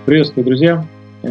Приветствую, друзья!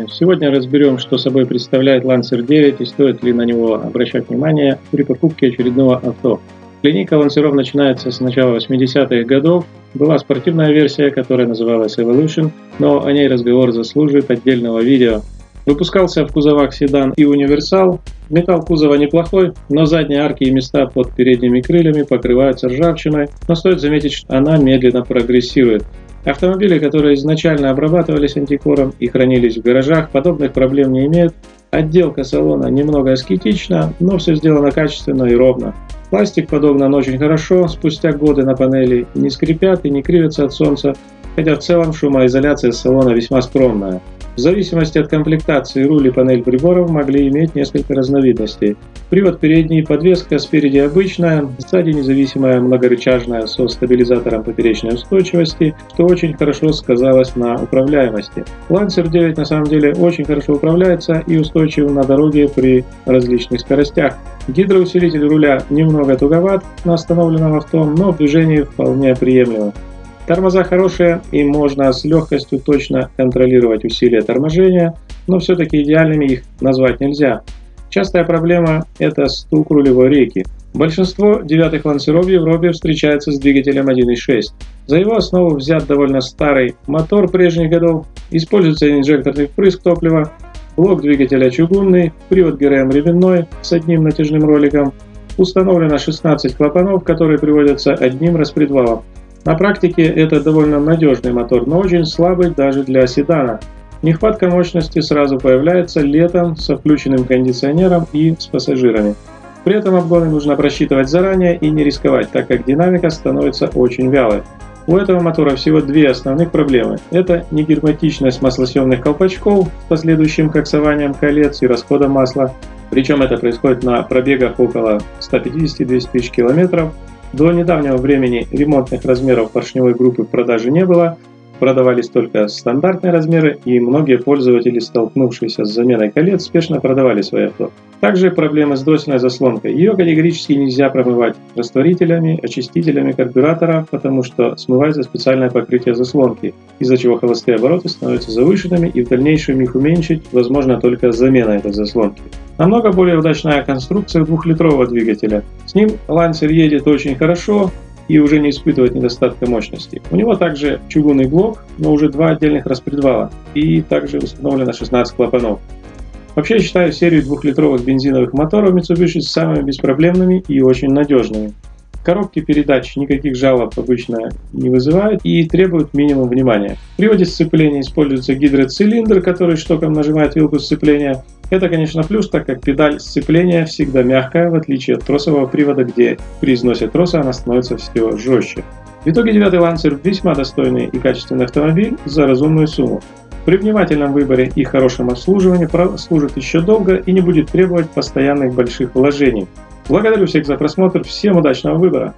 Сегодня разберем, что собой представляет Lancer 9 и стоит ли на него обращать внимание при покупке очередного авто. Линейка лансеров начинается с начала 80-х годов. Была спортивная версия, которая называлась Evolution, но о ней разговор заслуживает отдельного видео. Выпускался в кузовах седан и универсал. Металл кузова неплохой, но задние арки и места под передними крыльями покрываются ржавчиной, но стоит заметить, что она медленно прогрессирует. Автомобили, которые изначально обрабатывались антикором и хранились в гаражах, подобных проблем не имеют. Отделка салона немного аскетична, но все сделано качественно и ровно. Пластик подогнан очень хорошо, спустя годы на панели не скрипят и не кривятся от солнца, хотя в целом шумоизоляция салона весьма скромная. В зависимости от комплектации руль и панель приборов могли иметь несколько разновидностей. Привод передний, подвеска спереди обычная, сзади независимая многорычажная со стабилизатором поперечной устойчивости, что очень хорошо сказалось на управляемости. Lancer 9 на самом деле очень хорошо управляется и устойчив на дороге при различных скоростях. Гидроусилитель руля немного туговат на остановленном авто, но в движении вполне приемлемо. Тормоза хорошие и можно с легкостью точно контролировать усилия торможения, но все-таки идеальными их назвать нельзя. Частая проблема – это стук рулевой рейки. Большинство девятых лансеров в Европе встречается с двигателем 1.6. За его основу взят довольно старый мотор прежних годов, используется инжекторный впрыск топлива, блок двигателя чугунный, привод ГРМ ременной с одним натяжным роликом, установлено 16 клапанов, которые приводятся одним распредвалом. На практике это довольно надежный мотор, но очень слабый даже для седана. Нехватка мощности сразу появляется летом со включенным кондиционером и с пассажирами. При этом обгоны нужно просчитывать заранее и не рисковать, так как динамика становится очень вялой. У этого мотора всего две основных проблемы. Это негерметичность маслосъемных колпачков с последующим коксованием колец и расходом масла. Причем это происходит на пробегах около 150-200 тысяч километров. До недавнего времени ремонтных размеров поршневой группы в продаже не было, продавались только стандартные размеры, и многие пользователи, столкнувшиеся с заменой колец, спешно продавали свои авто. Также проблемы с дроссельной заслонкой. Ее категорически нельзя промывать растворителями, очистителями карбюратора, потому что смывается специальное покрытие заслонки, из-за чего холостые обороты становятся завышенными, и в дальнейшем их уменьшить возможно только замена этой заслонки. Намного более удачная конструкция двухлитрового двигателя. С ним Lancer едет очень хорошо и уже не испытывает недостатка мощности. У него также чугунный блок, но уже два отдельных распредвала, и также установлено 16 клапанов. Вообще считаю серию двухлитровых бензиновых моторов Mitsubishi самыми беспроблемными и очень надежными. Коробки передач никаких жалоб обычно не вызывают и требуют минимум внимания. В приводе сцепления используется гидроцилиндр, который штоком нажимает вилку сцепления. Это, конечно, плюс, так как педаль сцепления всегда мягкая, в отличие от тросового привода, где при износе троса она становится все жестче. В итоге 9 Lancer весьма достойный и качественный автомобиль за разумную сумму. При внимательном выборе и хорошем обслуживании прослужит еще долго и не будет требовать постоянных больших вложений. Благодарю всех за просмотр, всем удачного выбора!